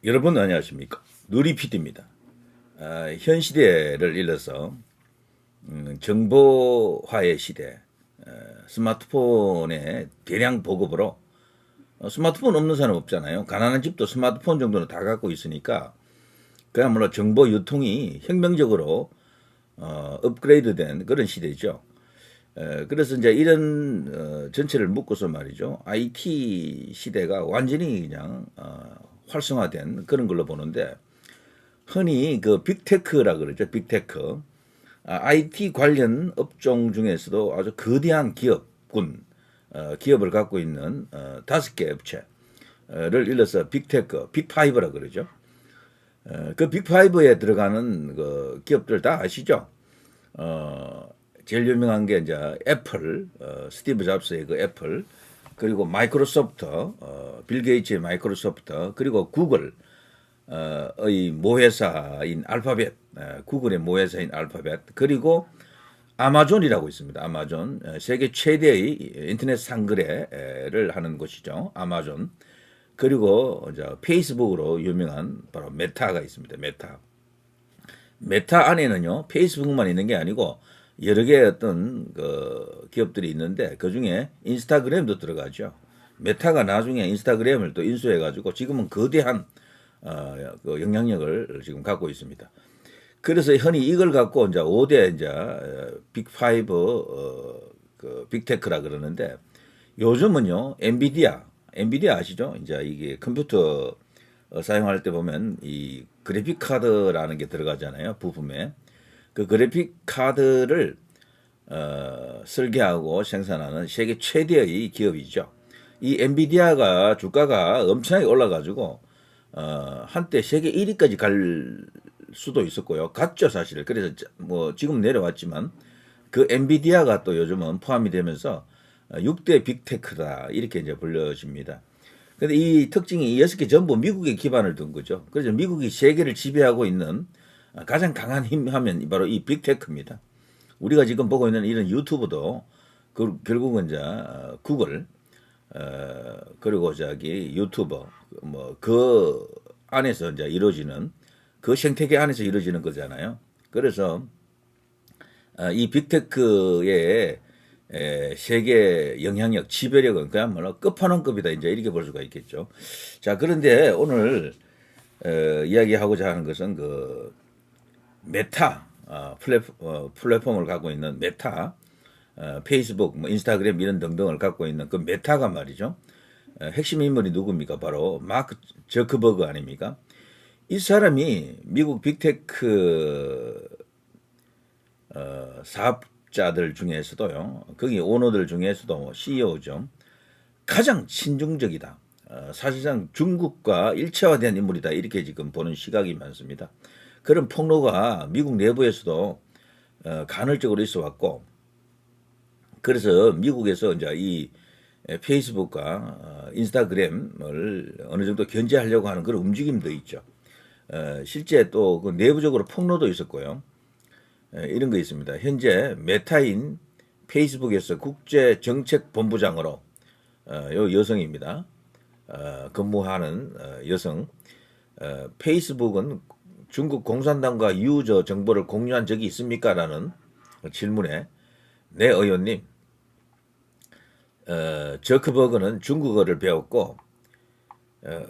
여러분 안녕하십니까? 누리PD입니다. 현 시대를 일러서 정보화의 시대, 스마트폰의 대량 보급으로 스마트폰 없는 사람 없잖아요. 가난한 집도 스마트폰 정도는 다 갖고 있으니까 그야말로 정보 유통이 혁명적으로 업그레이드된 그런 시대죠. 그래서 이제 이런 전체를 묶어서 말이죠. IT 시대가 완전히 그냥 활성화된 그런 걸로 보는데 흔히 그 빅테크라 그러죠. 빅테크. IT 관련 업종 중에서도 아주 거대한 기업군, 기업을 갖고 있는 5개 업체를 일러서 빅테크, 빅파이브라 그러죠. 그 빅파이브에 들어가는 그 기업들 다 아시죠? 제일 유명한 게 이제 애플, 스티브 잡스의 그 애플, 그리고 마이크로소프트, 빌 게이츠의 마이크로소프트, 그리고 구글, 의 모회사인 알파벳, 구글의 모회사인 알파벳, 그리고 아마존이라고 있습니다. 아마존, 세계 최대의 인터넷 상거래를 하는 곳이죠. 아마존. 그리고 이제 페이스북으로 유명한 바로 메타가 있습니다. 메타. 메타 안에는요, 페이스북만 있는 게 아니고 여러 개의 어떤 그 기업들이 있는데 그 중에 인스타그램도 들어가죠. 메타가 나중에 인스타그램을 또 인수해가지고 지금은 거대한 그 영향력을 지금 갖고 있습니다. 그래서 흔히 이걸 갖고 이제 5대 이제 빅5 그 빅테크라 그러는데 요즘은요 엔비디아 아시죠? 이제 이게 컴퓨터 사용할 때 보면 이 그래픽 카드라는 게 들어가잖아요. 부품에. 그 그래픽 카드를 설계하고 생산하는 세계 최대의 기업이죠. 이 엔비디아가 주가가 엄청나게 올라가지고 한때 세계 1위까지 갈 수도 있었고요. 갔죠, 사실. 그래서 뭐 지금 내려왔지만 그 엔비디아가 또 요즘은 포함이 되면서 6대 빅테크다 이렇게 이제 불려집니다. 근데 이 특징이 이 6개 전부 미국에 기반을 둔 거죠. 그래서 미국이 세계를 지배하고 있는 가장 강한 힘 하면 바로 이 빅테크입니다. 우리가 지금 보고 있는 이런 유튜브도 결국은 이제 구글, 그리고 저기 유튜버 뭐 그 안에서 이제 이루어지는 그 생태계 안에서 이루어지는 거잖아요. 그래서 이 빅테크의 세계 영향력, 지배력은 그야말로 끝판왕급이다. 이제 이렇게 볼 수가 있겠죠. 자, 그런데 오늘 이야기하고자 하는 것은 그 메타 플랫폼을 갖고 있는 메타, 페이스북, 뭐 인스타그램 이런 등등을 갖고 있는 그 메타가 말이죠. 핵심 인물이 누굽니까? 바로 마크 저크버그 아닙니까? 이 사람이 미국 빅테크 사업자들 중에서도요, 거기 오너들 중에서도 CEO죠. 가장 친중적이다. 사실상 중국과 일체화된 인물이다. 이렇게 지금 보는 시각이 많습니다. 그런 폭로가 미국 내부에서도 간헐적으로 있어 왔고, 그래서 미국에서 이제 이 페이스북과 인스타그램을 어느 정도 견제하려고 하는 그런 움직임도 있죠. 실제 또 그 내부적으로 폭로도 있었고요. 이런 거 있습니다. 현재 메타인 페이스북에서 국제정책본부장으로 요 여성입니다. 근무하는 여성. 페이스북은 중국 공산당과 유저 정보를 공유한 적이 있습니까? 라는 질문에 네 의원님, 저크버그는 중국어를 배웠고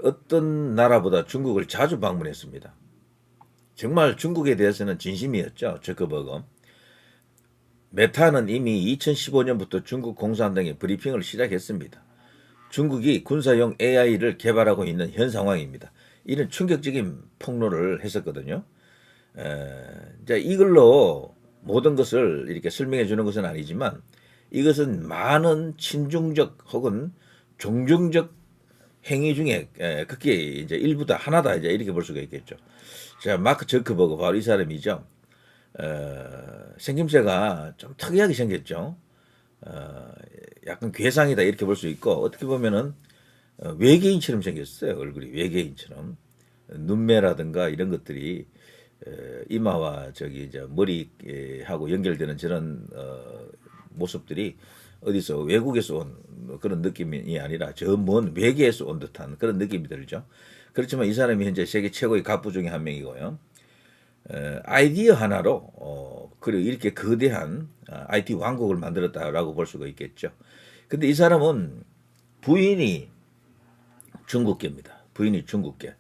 어떤 나라보다 중국을 자주 방문했습니다. 정말 중국에 대해서는 진심이었죠. 저크버그. 메타는 이미 2015년부터 중국 공산당의 브리핑을 시작했습니다. 중국이 군사용 AI를 개발하고 있는 현 상황입니다. 이런 충격적인 폭로를 했었거든요. 이제 이걸로 모든 것을 이렇게 설명해 주는 것은 아니지만 이것은 많은 친중적 혹은 종중적 행위 중에 극히 이제 일부다 하나다 이제 이렇게 볼 수가 있겠죠. 자, 마크 저크버그 바로 이 사람이죠. 생김새가 좀 특이하게 생겼죠. 약간 괴상이다 이렇게 볼 수 있고 어떻게 보면은 외계인처럼 생겼어요. 얼굴이 외계인처럼 눈매라든가 이런 것들이 이마와 저기 이제 머리하고 연결되는 저런 모습들이 어디서 외국에서 온 그런 느낌이 아니라 저 먼 외계에서 온 듯한 그런 느낌이 들죠. 그렇지만 이 사람이 현재 세계 최고의 갑부 중에 한 명이고요. 아이디어 하나로 그리고 이렇게 거대한 IT 왕국을 만들었다라고 볼 수가 있겠죠. 근데 이 사람은 부인이 중국계입니다. 부인이 중국계.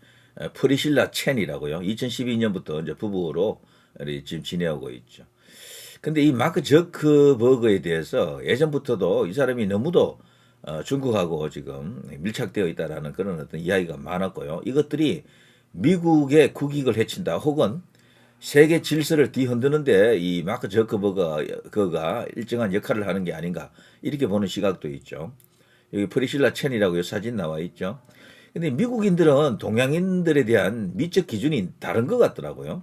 프리실라 첸이라고요. 2012년부터 이제 부부로 지금 지내고 있죠. 근데 이 마크 저크버그에 대해서 예전부터도 이 사람이 너무도 중국하고 지금 밀착되어 있다라는 그런 어떤 이야기가 많았고요. 이것들이 미국의 국익을 해친다 혹은 세계 질서를 뒤흔드는데 이 마크 저크버그가 일정한 역할을 하는 게 아닌가 이렇게 보는 시각도 있죠. 여기 프리실라 첸이라고 사진 나와 있죠. 근데 미국인들은 동양인들에 대한 미적 기준이 다른 것 같더라고요.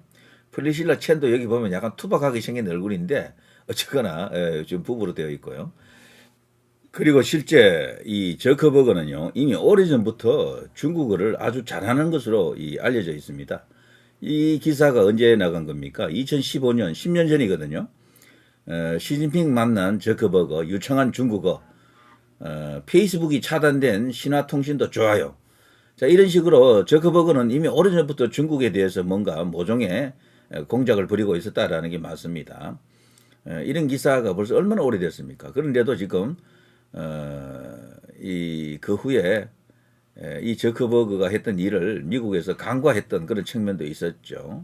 프리실라 첸도 여기 보면 약간 투박하게 생긴 얼굴인데 어쨌거나 지금 부부로 되어 있고요. 그리고 실제 이 저커버거는요 이미 오래전부터 중국어를 아주 잘하는 것으로 알려져 있습니다. 이 기사가 언제 나간 겁니까? 2015년 10년 전이거든요. 시진핑 만난 저커버거 유창한 중국어, 페이스북이 차단된 신화통신도 좋아요. 자, 이런 식으로 저커버거는 이미 오래전부터 중국에 대해서 뭔가 모종의 공작을 벌이고 있었다라는 게 맞습니다. 이런 기사가 벌써 얼마나 오래됐습니까? 그런데도 지금 그 후에 이 저커버그가 했던 일을 미국에서 간과했던 그런 측면도 있었죠.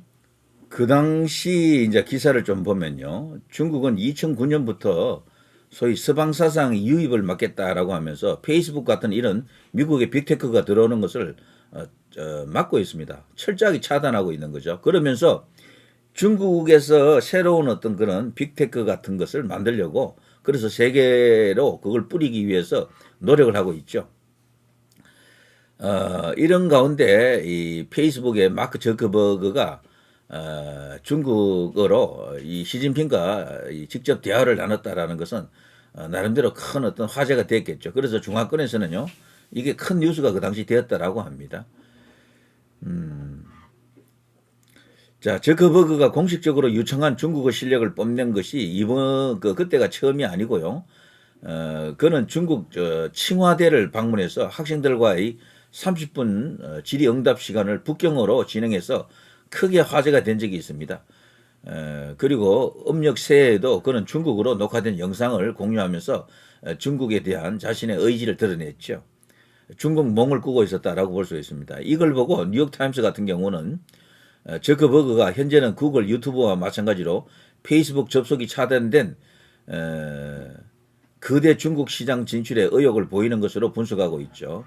그 당시 이제 기사를 좀 보면요. 중국은 2009년부터 소위 서방 사상 유입을 막겠다라고 하면서 페이스북 같은 이런 미국의 빅테크가 들어오는 것을 막고 있습니다. 철저하게 차단하고 있는 거죠. 그러면서 중국에서 새로운 어떤 그런 빅테크 같은 것을 만들려고 그래서 세계로 그걸 뿌리기 위해서 노력을 하고 있죠. 이런 가운데 이 페이스북의 마크 저커버그가 중국어로 이 시진핑과 직접 대화를 나눴다라는 것은 나름대로 큰 어떤 화제가 됐겠죠. 그래서 중화권에서는요, 이게 큰 뉴스가 그 당시 되었다라고 합니다. 자, 저커버그가 공식적으로 유창한 중국어 실력을 뽐낸 것이 그때가 처음이 아니고요. 그는 중국 칭화대를 방문해서 학생들과의 30분 질의응답 시간을 북경어로 진행해서 크게 화제가 된 적이 있습니다. 그리고 음력 새해에도 그는 중국어로 녹화된 영상을 공유하면서 중국에 대한 자신의 의지를 드러냈죠. 중국몽을 꾸고 있었다라고 볼 수 있습니다. 이걸 보고 뉴욕타임스 같은 경우는 저커버그가 현재는 구글, 유튜브와 마찬가지로 페이스북 접속이 차단된 거대 중국 시장 진출에 의욕을 보이는 것으로 분석하고 있죠.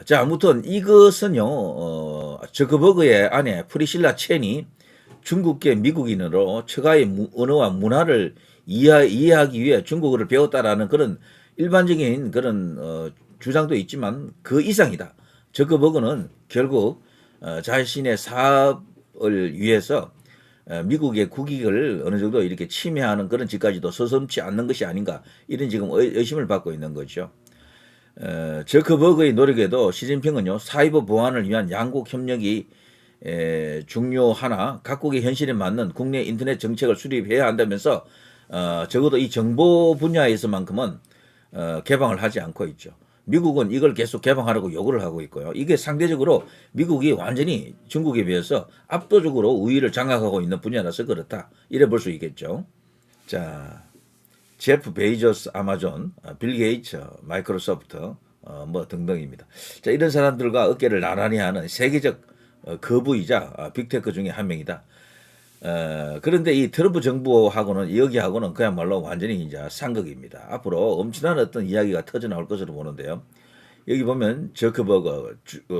자, 아무튼 이것은요, 저커버그의 아내 프리실라 첸이 중국계 미국인으로 처가의 언어와 문화를 이해하기 위해 중국어를 배웠다라는 그런 일반적인 그런 주장도 있지만 그 이상이다. 저커버그는 결국 자신의 사업을 위해서 미국의 국익을 어느 정도 이렇게 침해하는 그런 짓까지도 서슴지 않는 것이 아닌가 이런 지금 의심을 받고 있는 거죠. 저커버그의 노력에도 시진핑은요 사이버 보안을 위한 양국 협력이 중요하나 각국의 현실에 맞는 국내 인터넷 정책을 수립해야 한다면서 적어도 이 정보 분야에서만큼은 개방을 하지 않고 있죠. 미국은 이걸 계속 개방하라고 요구를 하고 있고요. 이게 상대적으로 미국이 완전히 중국에 비해서 압도적으로 우위를 장악하고 있는 분야라서 그렇다. 이래 볼 수 있겠죠. 자, 제프 베이조스 아마존, 빌 게이츠 마이크로소프트 뭐 등등입니다. 자, 이런 사람들과 어깨를 나란히 하는 세계적 거부이자 빅테크 중에 한 명이다. 그런데 이 트럼프 정부하고는 여기하고는 그야말로 완전히 이제 상극입니다. 앞으로 엄청난 어떤 이야기가 터져 나올 것으로 보는데요. 여기 보면 저커버거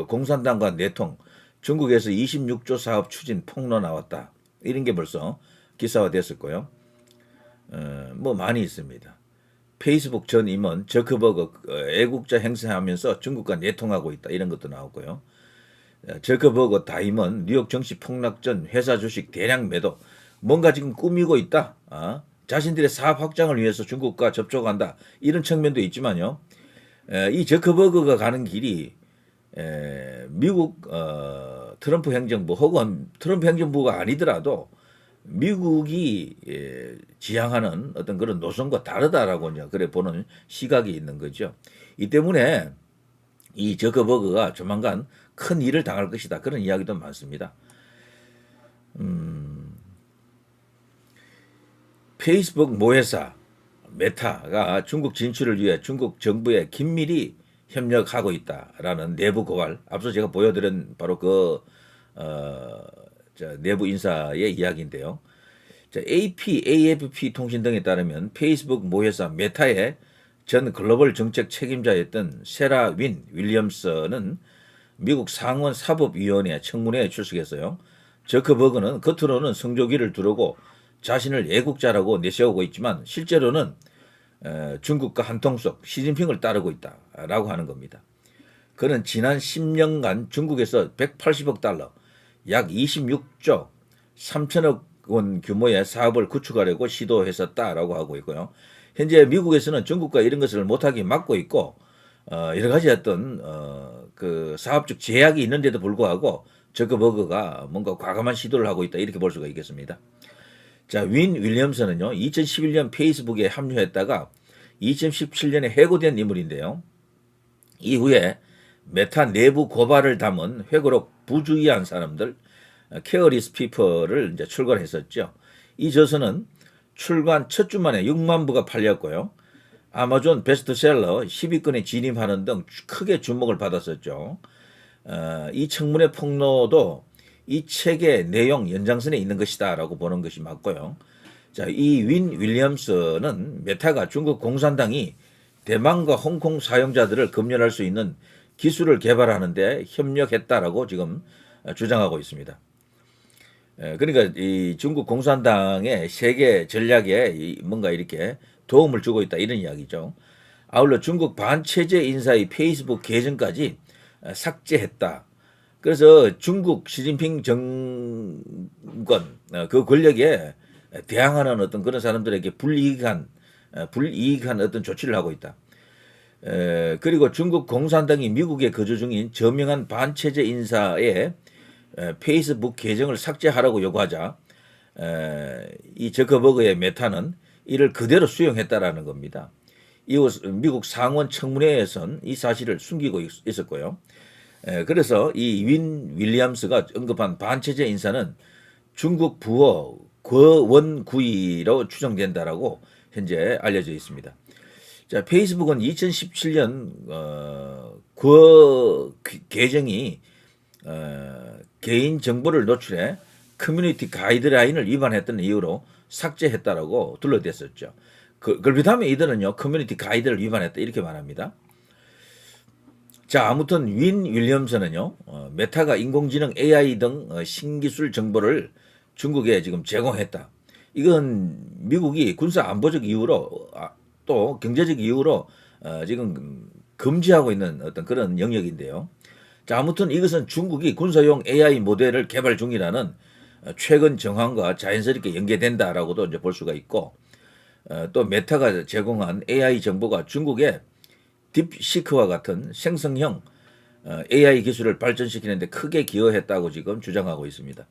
공산당과 내통 중국에서 26조 사업 추진 폭로 나왔다. 이런 게 벌써 기사화됐었고요. 뭐 많이 있습니다. 페이스북 전 임원 저커버거 애국자 행세하면서 중국과 내통하고 있다. 이런 것도 나왔고요. 저커버거 다임은 뉴욕 정시 폭락 전 회사 주식 대량 매도 뭔가 지금 꾸미고 있다. 자신들의 사업 확장을 위해서 중국과 접촉한다. 이런 측면도 있지만요. 이 저커버거가 가는 길이 미국 트럼프 행정부 혹은 트럼프 행정부가 아니더라도 미국이 지향하는 어떤 그런 노선과 다르다라고 이제 그래 보는 시각이 있는 거죠. 이 때문에 이 저커버그가 조만간 큰 일을 당할 것이다. 그런 이야기도 많습니다. 페이스북 모회사 메타가 중국 진출을 위해 중국 정부에 긴밀히 협력하고 있다라는 내부 고발. 앞서 제가 보여드린 바로 그 내부 인사의 이야기인데요. AFP 통신 등에 따르면 페이스북 모회사 메타의 전 글로벌 정책 책임자였던 세라 윈 윌리엄스는 미국 상원 사법위원회 청문회에 출석했어요. 저커버그는 겉으로는 성조기를 두르고 자신을 애국자라고 내세우고 있지만 실제로는 중국과 한통속 시진핑을 따르고 있다라고 하는 겁니다. 그는 지난 10년간 중국에서 180억 달러, 약 26조 3천억 원 규모의 사업을 구축하려고 시도했었다라고 하고 있고요. 현재 미국에서는 중국과 이런 것을 못하게 막고 있고 여러 가지 어떤 그 사업적 제약이 있는데도 불구하고 저커버그가 뭔가 과감한 시도를 하고 있다 이렇게 볼 수가 있겠습니다. 자, 윈 윌리엄슨은요 2011년 페이스북에 합류했다가 2017년에 해고된 인물인데요. 이후에 메타 내부 고발을 담은 회고록 부주의한 사람들 케어리스 피플을 이제 출간했었죠. 이 저서는 출간 첫 주 만에 6만 부가 팔렸고요. 아마존 베스트셀러 10위권에 진입하는 등 크게 주목을 받았었죠. 이 청문회 폭로도 이 책의 내용 연장선에 있는 것이다라고 보는 것이 맞고요. 자, 이 윈 윌리엄스는 메타가 중국 공산당이 대만과 홍콩 사용자들을 검열할 수 있는 기술을 개발하는데 협력했다라고 지금 주장하고 있습니다. 그러니까 이 중국 공산당의 세계 전략에 뭔가 이렇게 도움을 주고 있다 이런 이야기죠. 아울러 중국 반체제 인사의 페이스북 계정까지 삭제했다. 그래서 중국 시진핑 정권 그 권력에 대항하는 어떤 그런 사람들에게 불이익한 어떤 조치를 하고 있다. 그리고 중국 공산당이 미국에 거주 중인 저명한 반체제 인사의 페이스북 계정을 삭제하라고 요구하자 이 저커버그의 메타는 이를 그대로 수용했다라는 겁니다. 이후 미국 상원 청문회에선 이 사실을 숨기고 있었고요. 그래서 이 윈 윌리엄스가 언급한 반체제 인사는 중국 부호 거원구이로 추정된다라고 현재 알려져 있습니다. 자, 페이스북은 2017년 계정이 개인 정보를 노출해 커뮤니티 가이드라인을 위반했던 이유로 삭제했다라고 둘러댔었죠. 그렇다면 이들은요 커뮤니티 가이드를 위반했다 이렇게 말합니다. 자, 아무튼 윈 윌리엄슨은요 메타가 인공지능 AI 등 신기술 정보를 중국에 지금 제공했다. 이건 미국이 군사 안보적 이유로 또 경제적 이유로 지금 금지하고 있는 어떤 그런 영역인데요. 자, 아무튼 이것은 중국이 군사용 AI 모델을 개발 중이라는 최근 정황과 자연스럽게 연계된다라고도 이제 볼 수가 있고, 또 메타가 제공한 AI 정보가 중국의 딥시크와 같은 생성형 AI 기술을 발전시키는데 크게 기여했다고 지금 주장하고 있습니다.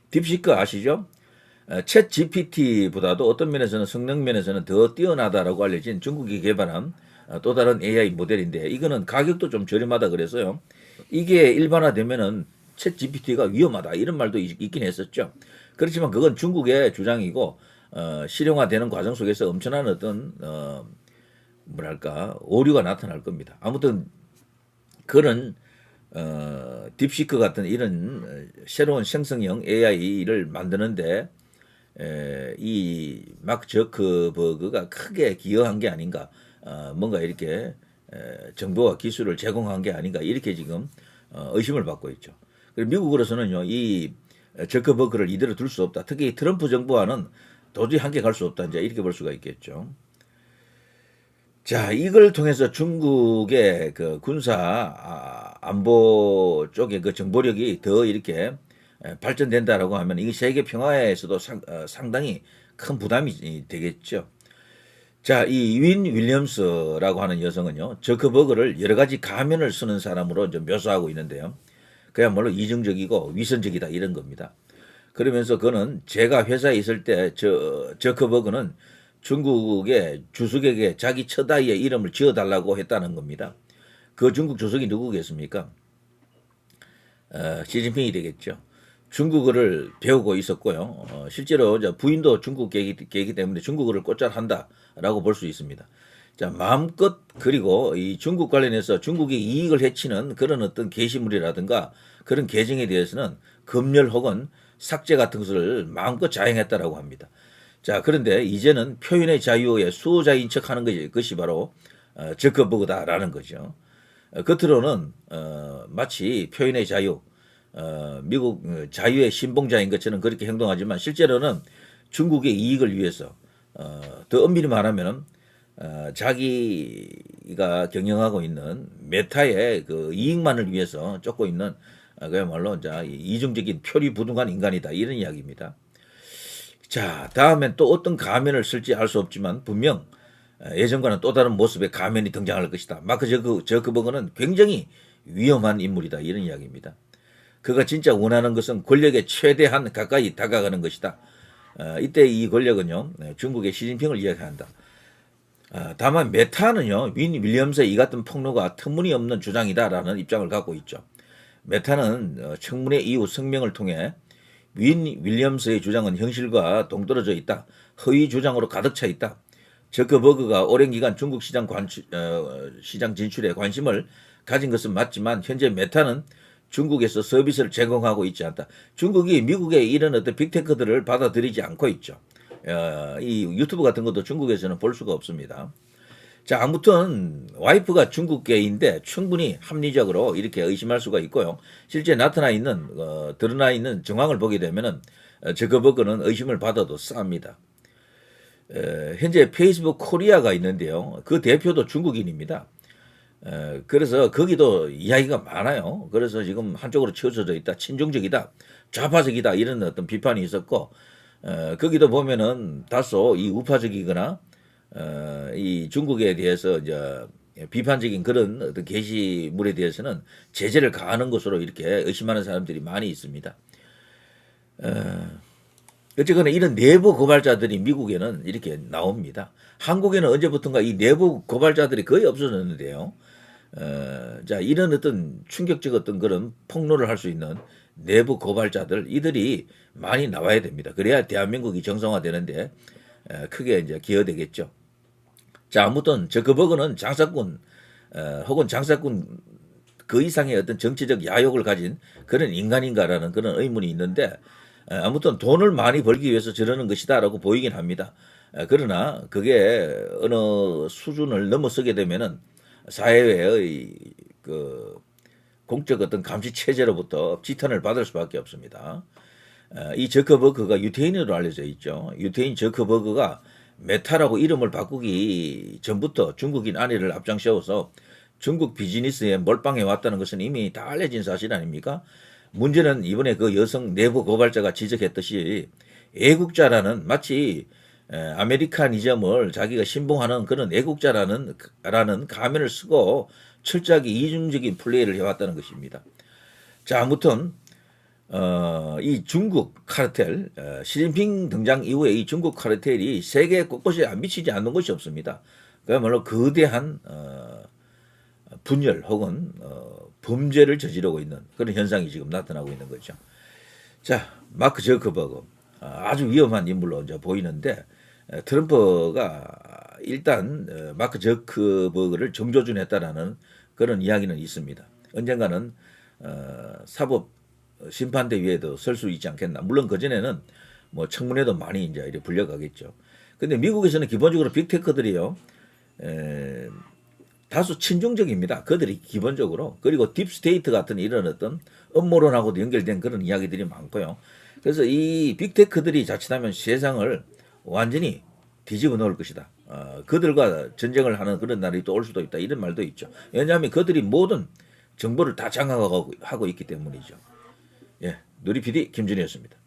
딥시크 아시죠? 챗 GPT보다도 어떤 면에서는 성능 면에서는 더 뛰어나다라고 알려진 중국이 개발한 또 다른 AI 모델인데 이거는 가격도 좀 저렴하다 그래서요. 이게 일반화되면은 챗 GPT가 위험하다 이런 말도 있긴 했었죠. 그렇지만 그건 중국의 주장이고 실용화되는 과정 속에서 엄청난 어떤 뭐랄까 오류가 나타날 겁니다. 아무튼 그런 딥시크 같은 이런 새로운 생성형 AI를 만드는데 이 마크 저커버그가 크게 기여한 게 아닌가, 뭔가 이렇게 정보와 기술을 제공한 게 아닌가 이렇게 지금 의심을 받고 있죠. 그리고 미국으로서는요 이 저커버그를 이대로 둘 수 없다. 특히 트럼프 정부와는 도저히 함께 갈 수 없다. 이제 이렇게 볼 수가 있겠죠. 자, 이걸 통해서 중국의 그 군사 안보 쪽의 그 정보력이 더 이렇게 발전된다라고 하면 이 세계 평화에서도 상당히 큰 부담이 되겠죠. 자, 이 윈 윌리엄스라고 하는 여성은요, 저커버그를 여러 가지 가면을 쓰는 사람으로 이제 묘사하고 있는데요. 그야말로 이중적이고 위선적이다 이런 겁니다. 그러면서 그는 제가 회사에 있을 때 저커버그는 중국의 주석에게 자기 처다이의 이름을 지어달라고 했다는 겁니다. 그 중국 주석이 누구겠습니까? 시진핑이 되겠죠. 중국어를 배우고 있었고요. 실제로 부인도 중국계이기 때문에 중국어를 곧잘 한다라고 볼 수 있습니다. 자, 마음껏 그리고 이 중국 관련해서 중국의 이익을 해치는 그런 어떤 게시물이라든가 그런 계정에 대해서는 검열 혹은 삭제 같은 것을 마음껏 자행했다라고 합니다. 자, 그런데 이제는 표현의 자유의 수호자인 척하는 것이 바로 저커버그다라는 거죠. 겉으로는 마치 표현의 자유, 미국 자유의 신봉자인 것처럼 그렇게 행동하지만 실제로는 중국의 이익을 위해서 더 엄밀히 말하면 자기가 경영하고 있는 메타의 그 이익만을 위해서 쫓고 있는 그야말로 이중적인 표리부동한 인간이다 이런 이야기입니다. 자, 다음엔 또 어떤 가면을 쓸지 알 수 없지만 분명 예전과는 또 다른 모습의 가면이 등장할 것이다. 마크 저크버그는 굉장히 위험한 인물이다 이런 이야기입니다. 그가 진짜 원하는 것은 권력에 최대한 가까이 다가가는 것이다. 이때 이 권력은요 중국의 시진핑을 이야기한다. 다만 메타는요 윈 윌리엄스의 이 같은 폭로가 터무니없는 주장이다라는 입장을 갖고 있죠. 메타는 청문회 이후 성명을 통해 윈 윌리엄스의 주장은 현실과 동떨어져 있다. 허위 주장으로 가득 차 있다. 저커버그가 오랜 기간 중국 시장 진출에 관심을 가진 것은 맞지만 현재 메타는 중국에서 서비스를 제공하고 있지 않다. 중국이 미국의 이런 어떤 빅테크들을 받아들이지 않고 있죠. 이 유튜브 같은 것도 중국에서는 볼 수가 없습니다. 자, 아무튼 와이프가 중국계인데 충분히 합리적으로 이렇게 의심할 수가 있고요. 실제 드러나 있는 정황을 보게 되면은 저커버그는 의심을 받아도 쌉니다. 현재 페이스북 코리아가 있는데요. 그 대표도 중국인입니다. 그래서 거기도 이야기가 많아요. 그래서 지금 한쪽으로 치우쳐져 있다. 친중적이다. 좌파적이다. 이런 어떤 비판이 있었고, 거기도 보면은 다소 이 우파적이거나, 이 중국에 대해서 비판적인 그런 어떤 게시물에 대해서는 제재를 가하는 것으로 이렇게 의심하는 사람들이 많이 있습니다. 어쨌거나 이런 내부 고발자들이 미국에는 이렇게 나옵니다. 한국에는 언제부턴가 이 내부 고발자들이 거의 없어졌는데요. 자, 이런 어떤 충격적 어떤 그런 폭로를 할 수 있는 내부 고발자들, 이들이 많이 나와야 됩니다. 그래야 대한민국이 정상화되는데 크게 기여되겠죠. 자, 아무튼 저커버그는 장사꾼, 혹은 장사꾼 그 이상의 어떤 정치적 야욕을 가진 그런 인간인가라는 그런 의문이 있는데, 아무튼 돈을 많이 벌기 위해서 저러는 것이다라고 보이긴 합니다. 그러나 그게 어느 수준을 넘어서게 되면은 사회의 그 공적 어떤 감시 체제로부터 지탄을 받을 수밖에 없습니다. 이 저커버그가 유태인으로 알려져 있죠. 유태인 저커버그가 메타라고 이름을 바꾸기 전부터 중국인 아내를 앞장세워서 중국 비즈니스에 몰빵해 왔다는 것은 이미 다 알려진 사실 아닙니까? 문제는 이번에 그 여성 내부 고발자가 지적했듯이 애국자라는 마치 아메리카니즘을 자기가 신봉하는 그런 애국자라는 가면을 쓰고 철저하게 이중적인 플레이를 해왔다는 것입니다. 자, 아무튼 이 중국 카르텔, 시진핑 등장 이후에 이 중국 카르텔이 세계 곳곳에 미치지 않는 것이 없습니다. 그야말로 거대한 분열 혹은 범죄를 저지르고 있는 그런 현상이 지금 나타나고 있는 거죠. 자, 마크 저커버그 아주 위험한 인물로 이제 보이는데 트럼프가 일단 마크 저커버그를 정조준했다라는 그런 이야기는 있습니다. 언젠가는 사법 심판대 위에도 설 수 있지 않겠나. 물론 그 전에는 뭐 청문회도 많이 이제 이렇게 불려가겠죠. 근데 미국에서는 기본적으로 빅테크들이요. 다소 친중적입니다. 그들이 기본적으로. 그리고 딥스테이트 같은 이런 어떤 음모론하고도 연결된 그런 이야기들이 많고요. 그래서 이 빅테크들이 자칫하면 세상을 완전히 뒤집어 놓을 것이다. 그들과 전쟁을 하는 그런 날이 또 올 수도 있다. 이런 말도 있죠. 왜냐하면 그들이 모든 정보를 다 장악하고 있기 때문이죠. 예, 누리 PD 김준이었습니다.